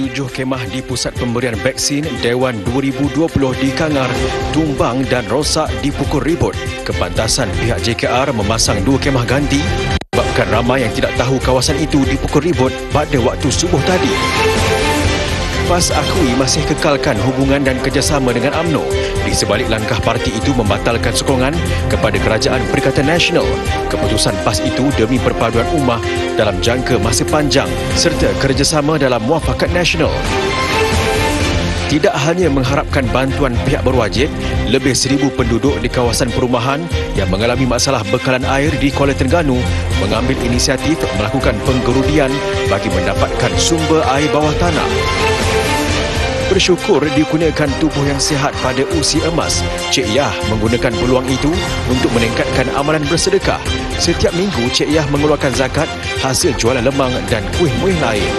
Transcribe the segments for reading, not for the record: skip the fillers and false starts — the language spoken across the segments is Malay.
7 kemah di Pusat Pemberian Vaksin Dewan 2020 di Kangar tumbang dan rosak dipukul ribut. Kepantasan pihak JKR memasang 2 kemah ganti sebabkan ramai yang tidak tahu kawasan itu dipukul ribut pada waktu subuh tadi. PAS akui masih kekalkan hubungan dan kerjasama dengan UMNO di sebalik langkah parti itu membatalkan sokongan kepada Kerajaan Perikatan Nasional. Keputusan PAS itu demi perpaduan ummah dalam jangka masa panjang serta kerjasama dalam muafakat nasional. Tidak hanya mengharapkan bantuan pihak berwajib, lebih 1,000 penduduk di kawasan perumahan yang mengalami masalah bekalan air di Kuala Terengganu mengambil inisiatif melakukan penggerudian bagi mendapatkan sumber air bawah tanah. Bersyukur dikurniakan tubuh yang sihat pada usia emas, Cik Yah menggunakan peluang itu untuk meningkatkan amalan bersedekah. Setiap minggu, Cik Yah mengeluarkan zakat hasil jualan lemang dan kuih-muih lain.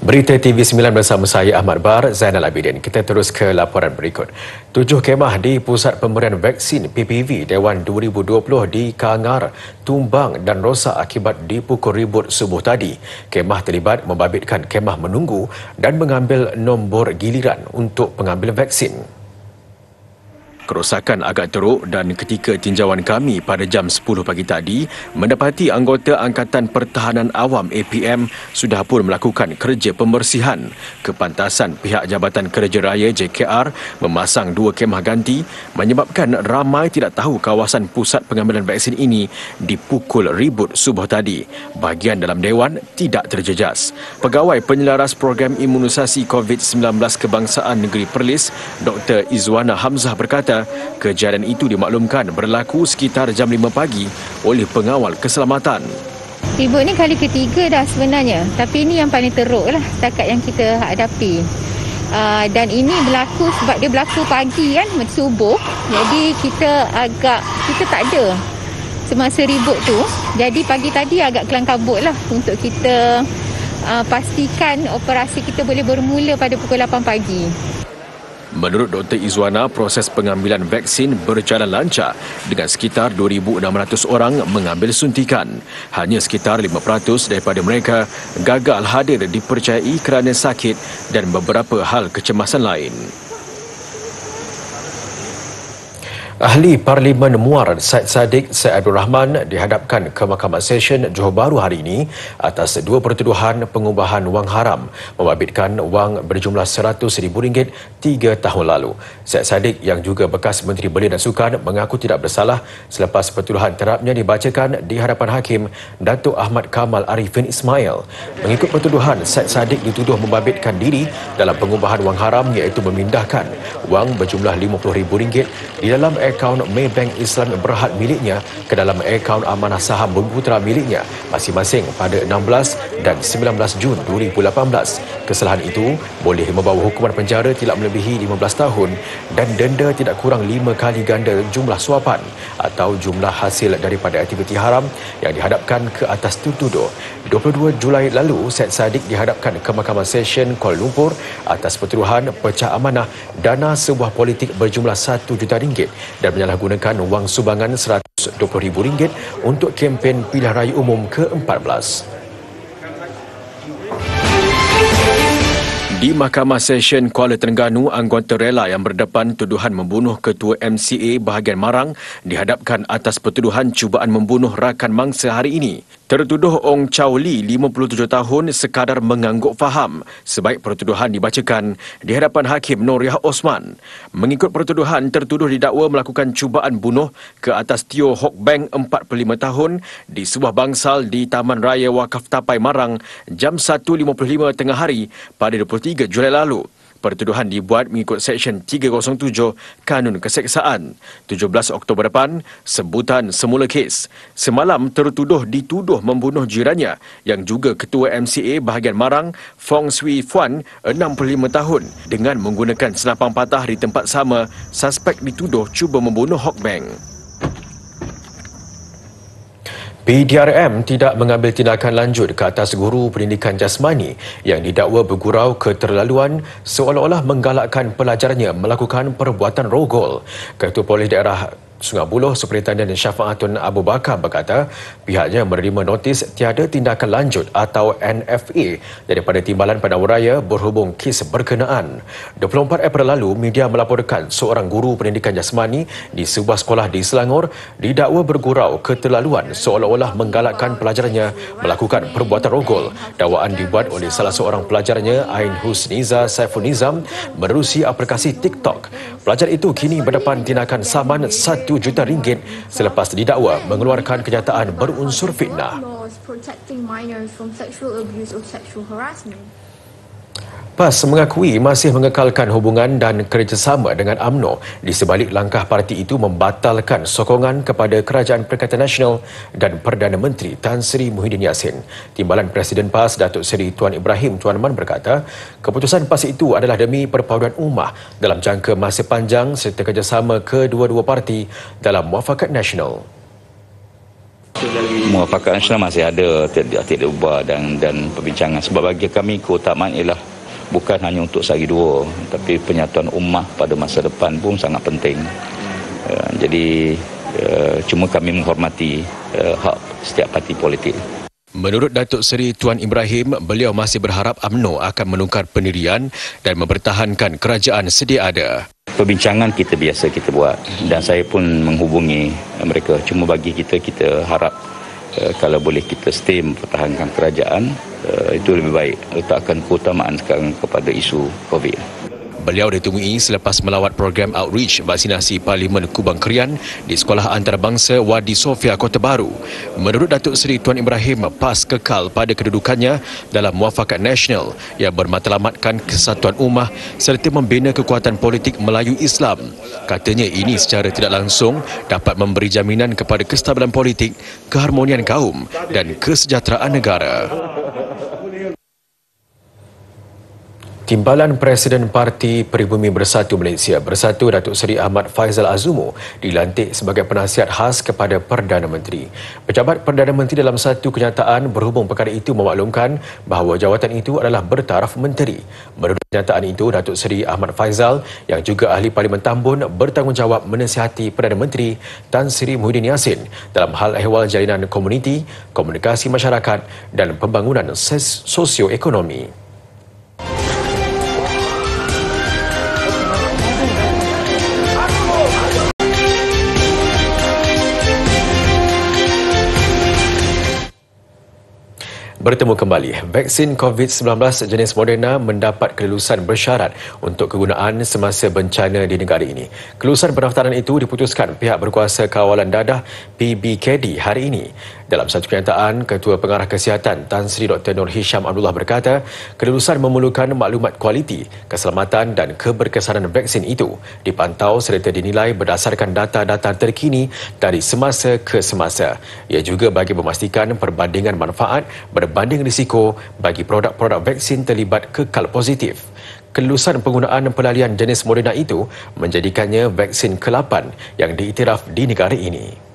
Berita TV9 bersama saya Ahmad Bar, Zainal Abidin. Kita terus ke laporan berikut. 7 kemah di Pusat Pemberian Vaksin PPV Dewan 2020 di Kangar tumbang dan rosak akibat dipukul ribut subuh tadi. Kemah terlibat membabitkan kemah menunggu dan mengambil nombor giliran untuk pengambilan vaksin. Kerosakan agak teruk dan ketika tinjauan kami pada jam 10 pagi tadi mendapati anggota Angkatan Pertahanan Awam APM sudah pun melakukan kerja pembersihan. Kepantasan pihak Jabatan Kerja Raya JKR memasang 2 kemah ganti menyebabkan ramai tidak tahu kawasan pusat pengambilan vaksin ini dipukul ribut subuh tadi. Bahagian dalam Dewan tidak terjejas. Pegawai Penyelaras Program Imunisasi COVID-19 Kebangsaan Negeri Perlis, Dr. Izwana Hamzah berkata, kejadian itu dimaklumkan berlaku sekitar jam 5 pagi oleh pengawal keselamatan. Ribut ni kali ketiga dah sebenarnya, tapi ini yang paling teruk lah setakat yang kita hadapi. Dan ini berlaku sebab dia berlaku pagi kan, subuh. Jadi kita tak ada semasa ribut tu. Jadi pagi tadi agak kelang kabut lah untuk kita pastikan operasi kita boleh bermula pada pukul 8 pagi. Menurut Dr. Izwana, proses pengambilan vaksin berjalan lancar dengan sekitar 2,600 orang mengambil suntikan. Hanya sekitar 5% daripada mereka gagal hadir dipercayai kerana sakit dan beberapa hal kecemasan lain. Ahli Parlimen Muar Syed Saddiq Syed Abdul Rahman dihadapkan ke Mahkamah Session Johor Bahru hari ini atas 2 pertuduhan pengubahan wang haram membabitkan wang berjumlah RM100,000 3 tahun lalu. Syed Saddiq yang juga bekas Menteri Belia dan Sukan mengaku tidak bersalah selepas pertuduhan terapnya dibacakan di hadapan Hakim Datuk Ahmad Kamal Arifin Ismail. Mengikut pertuduhan, Syed Saddiq dituduh membabitkan diri dalam pengubahan wang haram iaitu memindahkan wang berjumlah RM50,000 di dalam akaun Maybank Islam Berhad miliknya ke dalam akaun amanah saham Bumiputera miliknya masing-masing pada 16 dan 19 Jun 2018. Kesalahan itu boleh membawa hukuman penjara tidak melebihi 15 tahun dan denda tidak kurang 5 kali ganda jumlah suapan atau jumlah hasil daripada aktiviti haram yang dihadapkan ke atas tertuduh. 22 Julai lalu, Syed Saddiq dihadapkan ke Mahkamah Session Kuala Lumpur atas pertuduhan pecah amanah dana sebuah politik berjumlah RM1 juta dan menyalahgunakan wang sumbangan RM120,000 untuk kempen pilihan raya umum ke-14. Di Mahkamah Session Kuala Terengganu, anggota rela yang berdepan tuduhan membunuh Ketua MCA bahagian Marang dihadapkan atas pertuduhan cubaan membunuh rakan mangsa hari ini. Tertuduh Ong Chow Lee, 57 tahun, sekadar mengangguk faham sebaik pertuduhan dibacakan di hadapan Hakim Noriah Osman. Mengikut pertuduhan, tertuduh didakwa melakukan cubaan bunuh ke atas Teo Hock Beng, 45 tahun, di sebuah bangsal di Taman Raya Wakaf Tapai Marang jam 1.55 tengah hari pada 23 Julai lalu. Pertuduhan dibuat mengikut Seksyen 307 Kanun Keseksaan. 17 Oktober depan, sebutan semula kes. Semalam, tertuduh dituduh membunuh jirannya yang juga Ketua MCA bahagian Marang, Fong Swee Fuan, 65 tahun. Dengan menggunakan senapang patah di tempat sama, suspek dituduh cuba membunuh Hock Beng. PDRM tidak mengambil tindakan lanjut ke atas guru pendidikan jasmani yang didakwa bergurau keterlaluan seolah-olah menggalakkan pelajarnya melakukan perbuatan rogol. Ketua Polis Daerah Sungai Buloh Superintendent Syafaatun Abu Bakar berkata pihaknya menerima notis tiada tindakan lanjut atau NFA daripada Timbalan Penawar berhubung kes berkenaan. 24 April lalu, media melaporkan seorang guru pendidikan jasmani di sebuah sekolah di Selangor didakwa bergurau keterlaluan seolah-olah menggalakkan pelajarnya melakukan perbuatan rogol. Dakwaan dibuat oleh salah seorang pelajarnya, Ain Husniza Saiful Nizam, menerusi aplikasi TikTok. Pelajar itu kini berdepan tindakan saman RM1 juta selepas didakwa mengeluarkan kenyataan berunsur fitnah. PAS mengakui masih mengekalkan hubungan dan kerjasama dengan UMNO di sebalik langkah parti itu membatalkan sokongan kepada Kerajaan Perikatan Nasional dan Perdana Menteri Tan Sri Muhyiddin Yassin. Timbalan Presiden PAS Datuk Seri Tuan Ibrahim Tuan Man berkata, keputusan PAS itu adalah demi perpaduan ummah dalam jangka masa panjang serta kerjasama kedua-dua parti dalam muafakat nasional. Muafakat nasional masih ada, tidak ubah dan perbincangan. Sebab bagi kami keutamaan ialah bukan hanya untuk sehari dua, tapi penyatuan ummah pada masa depan pun sangat penting. Jadi cuma kami menghormati hak setiap parti politik. Menurut Datuk Seri Tuan Ibrahim, beliau masih berharap UMNO akan menukar pendirian dan mempertahankan kerajaan sedia ada. Perbincangan kita biasa kita buat dan saya pun menghubungi mereka. Cuma bagi kita harap kalau boleh kita stay mempertahankan kerajaan, itu lebih baik. Letakkan keutamaan sekarang kepada isu COVID. Beliau ditemui selepas melawat program outreach vaksinasi Parlimen Kubang Krian di Sekolah Antarabangsa Wadi Sofia, Kota Baru. Menurut Datuk Seri Tuan Ibrahim, PAS kekal pada kedudukannya dalam muafakat nasional yang bermatlamatkan kesatuan ummah serta membina kekuatan politik Melayu Islam. Katanya ini secara tidak langsung dapat memberi jaminan kepada kestabilan politik, keharmonian kaum dan kesejahteraan negara. Timbalan Presiden Parti Peribumi Bersatu Malaysia Bersatu Datuk Seri Ahmad Faizal Azumu dilantik sebagai penasihat khas kepada Perdana Menteri. Pejabat Perdana Menteri dalam satu kenyataan berhubung perkara itu memaklumkan bahawa jawatan itu adalah bertaraf menteri. Menurut kenyataan itu, Datuk Seri Ahmad Faizal yang juga Ahli Parlimen Tambun bertanggungjawab menasihati Perdana Menteri Tan Sri Muhyiddin Yassin dalam hal ehwal jalinan komuniti, komunikasi masyarakat dan pembangunan sosioekonomi. Bertemu kembali. Vaksin COVID-19 jenis Moderna mendapat kelulusan bersyarat untuk kegunaan semasa bencana di negara ini. Kelulusan pendaftaran itu diputuskan pihak berkuasa kawalan dadah PBKD hari ini. Dalam satu kenyataan, Ketua Pengarah Kesihatan Tan Sri Dr. Nur Hisham Abdullah berkata, kelulusan memerlukan maklumat kualiti, keselamatan dan keberkesanan vaksin itu dipantau serta dinilai berdasarkan data-data terkini dari semasa ke semasa. Ia juga bagi memastikan perbandingan manfaat berbanding risiko bagi produk-produk vaksin terlibat kekal positif. Kelulusan penggunaan pelalian jenis Moderna itu menjadikannya vaksin ke-8 yang diiktiraf di negara ini.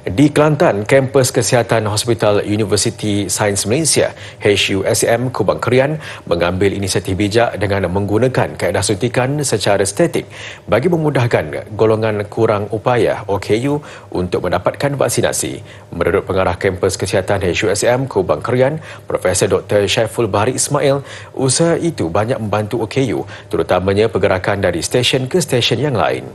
Di Kelantan, kampus kesihatan Hospital Universiti Sains Malaysia HUSM Kubang Krian mengambil inisiatif bijak dengan menggunakan kaedah suntikan secara statik bagi memudahkan golongan kurang upaya OKU untuk mendapatkan vaksinasi. Menurut pengarah kampus kesihatan HUSM Kubang Krian, Profesor Dr. Syaiful Bahari Ismail, usaha itu banyak membantu OKU, terutamanya pergerakan dari stesen ke stesen yang lain.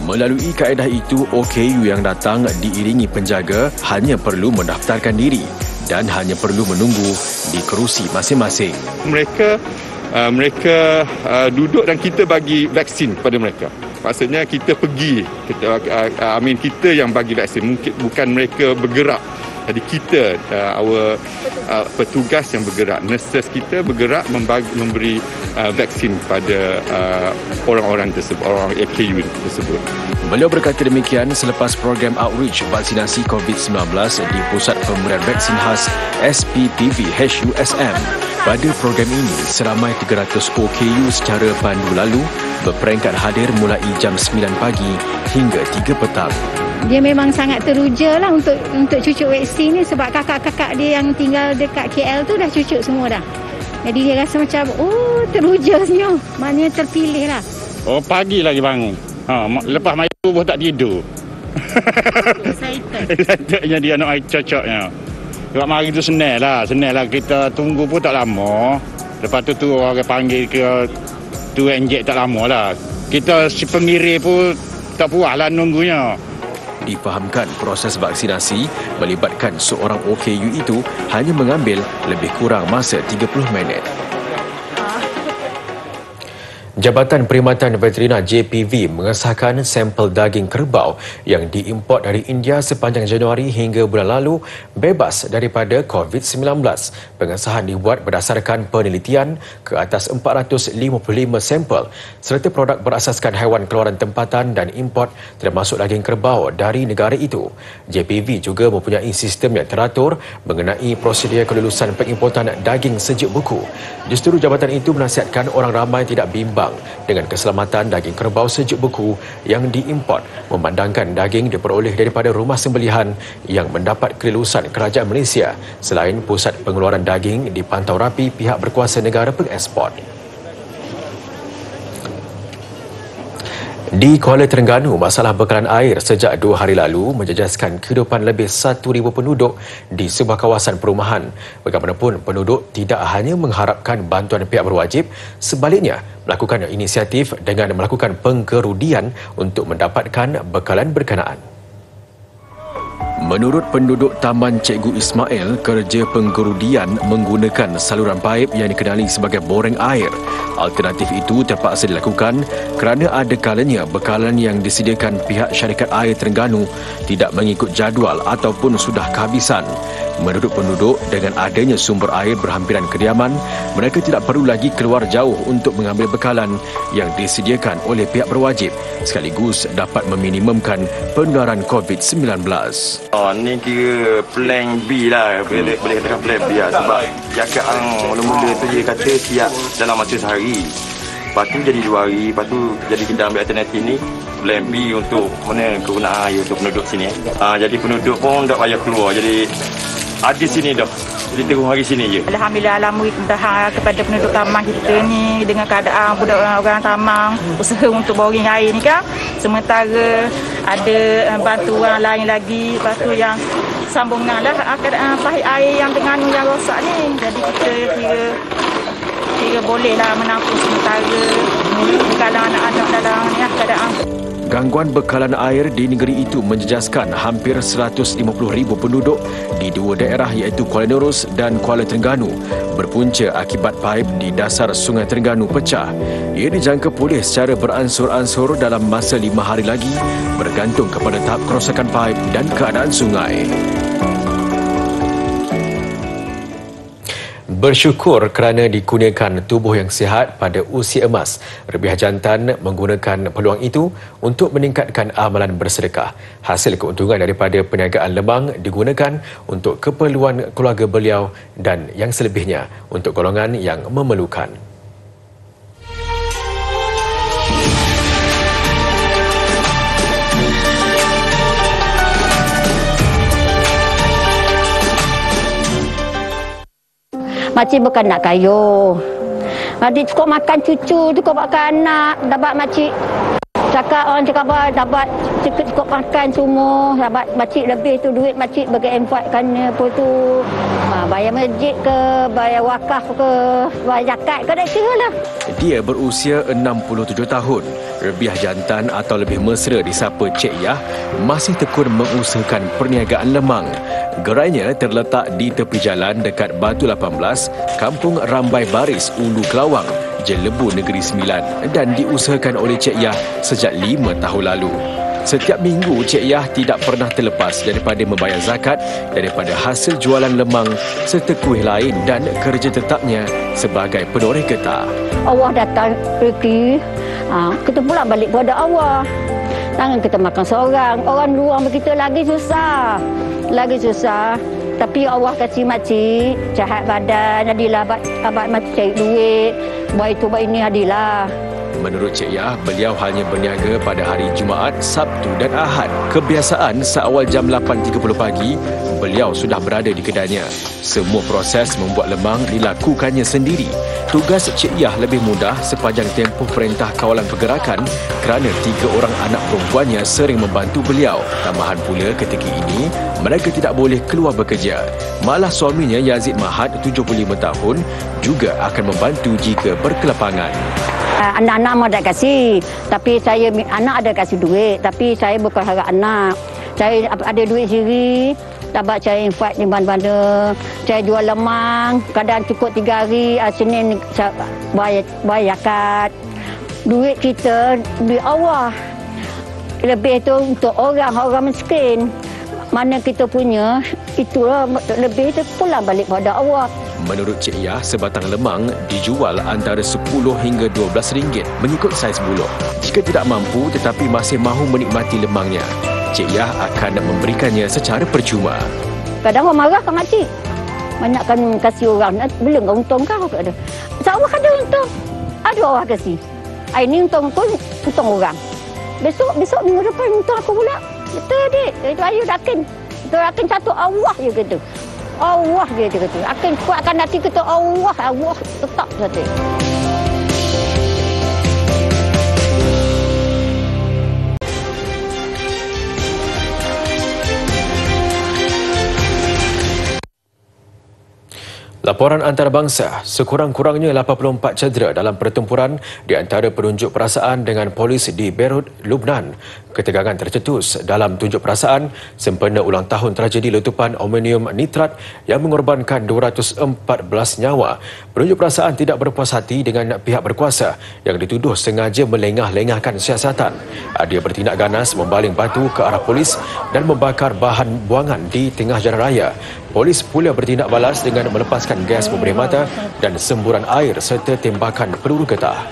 Melalui kaedah itu, OKU yang datang diiringi penjaga hanya perlu mendaftarkan diri dan hanya perlu menunggu di kerusi masing-masing. Mereka duduk dan kita bagi vaksin kepada mereka. Maksudnya kita pergi, kita yang bagi vaksin, mungkin bukan mereka bergerak. Jadi kita, petugas yang bergerak, nurses kita bergerak memberi vaksin pada orang-orang tersebut, orang AKU tersebut. Beliau berkata demikian selepas program outreach vaksinasi COVID-19 di Pusat Pemberian Vaksin Khas SPPV HUSM. Pada program ini, seramai 300 OKU secara pandu lalu berperingkat hadir mulai jam 9 pagi hingga 3 petang. Dia memang sangat teruja lah untuk cucuk vaksin ni sebab kakak-kakak dia yang tinggal dekat KL tu dah cucuk semua dah. Jadi dia rasa macam, teruja senyum. Maknanya terpilih lah. Pagi lagi bangun. Lepas main subuh tak tidur. Excited dia nak air cocoknya. Sebab hari tu senang lah. Kita tunggu pun tak lama. Lepas tu orang panggil ke tu injek tak lama lah. Kita si pengirim pun tak puas lah nunggunya. Difahamkan proses vaksinasi melibatkan seorang OKU itu hanya mengambil lebih kurang masa 30 minit. Jabatan Perkhidmatan Veteriner JPV mengesahkan sampel daging kerbau yang diimport dari India sepanjang Januari hingga bulan lalu bebas daripada COVID-19. Pengesahan dibuat berdasarkan penelitian ke atas 455 sampel serta produk berasaskan haiwan keluaran tempatan dan import termasuk daging kerbau dari negara itu. JPV juga mempunyai sistem yang teratur mengenai prosedur kelulusan pengimportan daging sejuk beku. Juruterus jabatan itu menasihatkan orang ramai tidak bimbang dengan keselamatan daging kerbau sejuk beku yang diimport, memandangkan daging diperoleh daripada rumah sembelihan yang mendapat kelulusan kerajaan Malaysia selain pusat pengeluaran daging dipantau rapi pihak berkuasa negara pengeksport. Di Kuala Terengganu, masalah bekalan air sejak 2 hari lalu menjejaskan kehidupan lebih 1,000 penduduk di sebuah kawasan perumahan. Bagaimanapun, penduduk tidak hanya mengharapkan bantuan pihak berwajib, sebaliknya melakukan inisiatif dengan melakukan pengkerudian untuk mendapatkan bekalan berkenaan. Menurut penduduk Taman Cikgu Ismail, kerja penggerudian menggunakan saluran paip yang dikenali sebagai boreng air. Alternatif itu terpaksa dilakukan kerana ada kalanya bekalan yang disediakan pihak syarikat air Terengganu tidak mengikut jadual ataupun sudah kehabisan. Menurut penduduk, dengan adanya sumber air berhampiran kediaman, mereka tidak perlu lagi keluar jauh untuk mengambil bekalan yang disediakan oleh pihak berwajib, sekaligus dapat meminimumkan penularan COVID-19. Ni kira plan B lah, boleh katakan plan B lah, sebab jakat mula-mula tu dia kata siap dalam masa sehari. Lepas tu jadi 2 hari, lepas tu jadi kita ambil alternatif ni, plan B untuk mana kegunaan air untuk penduduk sini. Jadi penduduk pun tak payah keluar, jadi ada sini dah. Jadi tengok hari sini je. Alhamdulillah, alhamdulillah kepada penduduk taman kita ni dengan keadaan budak orang taman usaha untuk boring air ni kan. Sementara ada bantuan lain lagi, lepas tu yang sambungan lah keadaan pahit air yang Terengganu yang rosak ni. Jadi kita kira bolehlah menampung sementara kalau anak-anak dalam ni keadaan. Gangguan bekalan air di negeri itu menjejaskan hampir 150,000 penduduk di 2 daerah iaitu Kuala Nerus dan Kuala Terengganu berpunca akibat paip di dasar Sungai Terengganu pecah. Ia dijangka pulih secara beransur-ansur dalam masa 5 hari lagi bergantung kepada tahap kerosakan paip dan keadaan sungai. Bersyukur kerana dikurniakan tubuh yang sihat pada usia emas. Rebiah jantan menggunakan peluang itu untuk meningkatkan amalan bersedekah. Hasil keuntungan daripada perniagaan lemang digunakan untuk keperluan keluarga beliau dan yang selebihnya untuk golongan yang memerlukan. Makcik bukan nak kayu. Adik cukup makan cucu, cukup makan anak. Dapat makcik orang cakap apa, dapat cukup makan semua. Dapat makcik lebih tu duit makcik bagi infakkan apa tu. Bayar masjid ke, bayar wakaf ke, bayar zakat ke, tak kira lah. Dia berusia 67 tahun. Rebiah jantan atau lebih mesra disapa Cik Yah masih tekun mengusahakan perniagaan lemang. Gerainya terletak di tepi jalan dekat Batu 18, Kampung Rambai Baris, Ulu Kelawang, Jelebu Negeri Sembilan dan diusahakan oleh Cik Yah sejak 5 tahun lalu. Setiap minggu, Cik Yah tidak pernah terlepas daripada membayar zakat daripada hasil jualan lemang serta kuih lain dan kerja tetapnya sebagai penoreh getah. Allah datang rezeki, kita pula balik kepada Allah. Jangan kita makan seorang. Orang luar kita lagi susah. Tapi Allah kasih makcik sihat badan, jadilah abad makcik cari duit. Buat itu, buat ini, jadilah. Menurut Cik Yah, beliau hanya berniaga pada hari Jumaat, Sabtu dan Ahad. Kebiasaan seawal jam 8.30 pagi, beliau sudah berada di kedainya. Semua proses membuat lemang dilakukannya sendiri. Tugas Cik Yah lebih mudah sepanjang tempoh perintah kawalan pergerakan kerana 3 orang anak perempuannya sering membantu beliau. Tambahan pula ketika ini, mereka tidak boleh keluar bekerja. Malah suaminya Yazid Mahad, 75 tahun, juga akan membantu jika berkelapangan. Anak-anak mah ada kasih, tapi saya anak ada kasih duit, tapi saya bukan harap anak. Saya ada duit sendiri, dapat saya infak di mana-mana. Saya jual lemang, kadang cukup 3 hari, Senin bayar zakat. Duit kita di Allah. Lebih itu untuk orang miskin. Mana kita punya, itulah lebih itu pulang balik pada Allah. Menurut Cik Yah, sebatang lemang dijual antara 10 hingga 12 ringgit mengikut saiz buluk. Jika tidak mampu tetapi masih mahu menikmati lemangnya, Cik Yah akan memberikannya secara percuma. Kadang orang marah kan makcik. Banyakkan kasih orang, belum untung kau ada. Sawah ada untung. Ada orang kasih. Ini untung orang. Besok minggu depan untung aku pula. Betul dik. Itu ayu yakin. Itu yakin satu Allah je gitu. Allah dia kata. Akan kuatkan hati kita Allah tetap saja. Laporan antarabangsa, sekurang-kurangnya 84 cedera dalam pertempuran di antara penunjuk perasaan dengan polis di Beirut, Lubnan. Ketegangan tercetus dalam tunjuk perasaan sempena ulang tahun tragedi letupan aluminium nitrat yang mengorbankan 214 nyawa. Penunjuk perasaan tidak berpuas hati dengan pihak berkuasa yang dituduh sengaja melengah-lengahkan siasatan. Dia bertindak ganas membaling batu ke arah polis dan membakar bahan buangan di tengah jalan raya. Polis pula bertindak balas dengan melepaskan gas pembersih mata dan semburan air serta tembakan peluru getah.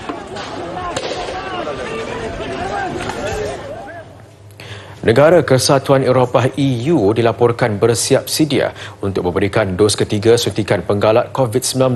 Negara Kesatuan Eropah EU dilaporkan bersiap sedia untuk memberikan dos ketiga suntikan penggalak COVID-19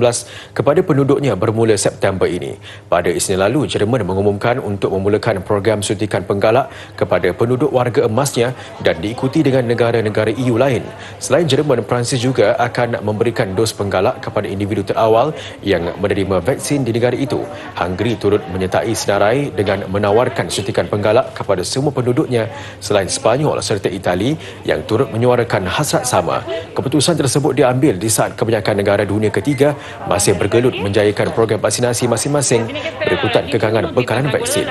kepada penduduknya bermula September ini. Pada Isnin lalu, Jerman mengumumkan untuk memulakan program suntikan penggalak kepada penduduk warga emasnya dan diikuti dengan negara-negara EU lain. Selain Jerman, Perancis juga akan memberikan dos penggalak kepada individu terawal yang menerima vaksin di negara itu. Hungary turut menyertai senarai dengan menawarkan suntikan penggalak kepada semua penduduknya selain Sepanyol serta Itali yang turut menyuarakan hasrat sama. Keputusan tersebut diambil di saat kebanyakan negara dunia ketiga masih bergelut menjayakan program vaksinasi masing-masing berikutan kekangan bekalan vaksin.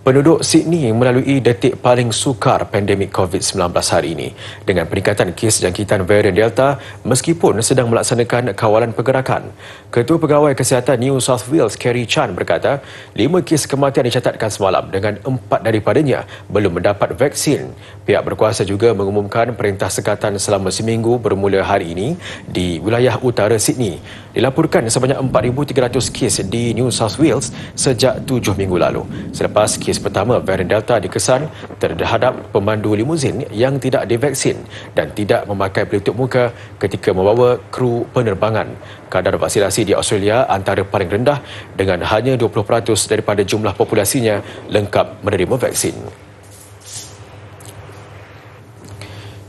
Penduduk Sydney melalui detik paling sukar pandemik COVID-19 hari ini dengan peningkatan kes jangkitan varian Delta meskipun sedang melaksanakan kawalan pergerakan. Ketua Pegawai Kesihatan New South Wales, Kerry Chan berkata, 5 kes kematian dicatatkan semalam dengan 4 daripadanya belum mendapat vaksin. Pihak berkuasa juga mengumumkan perintah sekatan selama seminggu bermula hari ini di wilayah utara Sydney. Dilaporkan sebanyak 4,300 kes di New South Wales sejak 7 minggu lalu. Selepas kes pertama varian Delta dikesan terhadap pemandu limuzin yang tidak divaksin dan tidak memakai pelitup muka ketika membawa kru penerbangan. Kadar vaksinasi di Australia antara paling rendah dengan hanya 20% daripada jumlah populasinya lengkap menerima vaksin.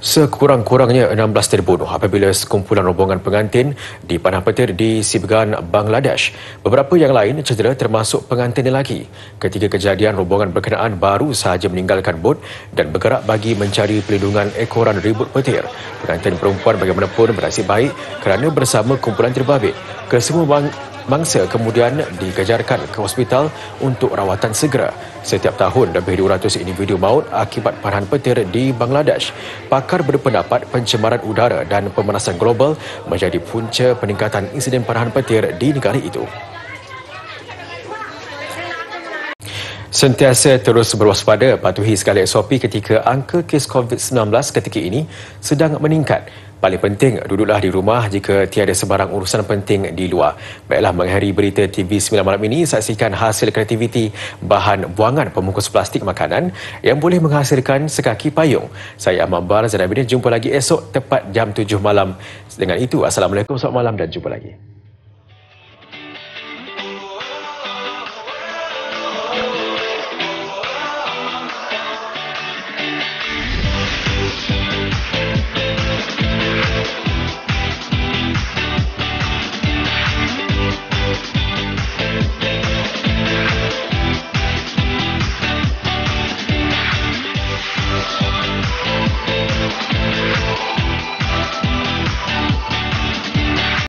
Sekurang-kurangnya 16 terbunuh apabila sekumpulan rombongan pengantin dipanah petir di Sibgan, Bangladesh. Beberapa yang lain cedera termasuk pengantin lelaki. Ketika kejadian, rombongan berkenaan baru sahaja meninggalkan bot dan bergerak bagi mencari perlindungan ekoran ribut petir. Pengantin perempuan bagaimanapun bernasib baik kerana bersama kumpulan terbabit. Kesemua mangsa kemudian dikejarkan ke hospital untuk rawatan segera. Setiap tahun, lebih 200 individu maut akibat panahan petir di Bangladesh. Pakar berpendapat pencemaran udara dan pemanasan global menjadi punca peningkatan insiden panahan petir di negara itu. Sentiasa terus berwaspada, patuhi segala SOP ketika angka kes COVID-19 ketika ini sedang meningkat. Paling penting, duduklah di rumah jika tiada sebarang urusan penting di luar. Baiklah, mengakhiri berita TV9 malam ini, saksikan hasil kreativiti bahan buangan pembungkus plastik makanan yang boleh menghasilkan sekaki payung. Saya Ahmad Bar, Zainabidin, jumpa lagi esok tepat jam 7 malam. Dengan itu, Assalamualaikum, selamat malam dan jumpa lagi.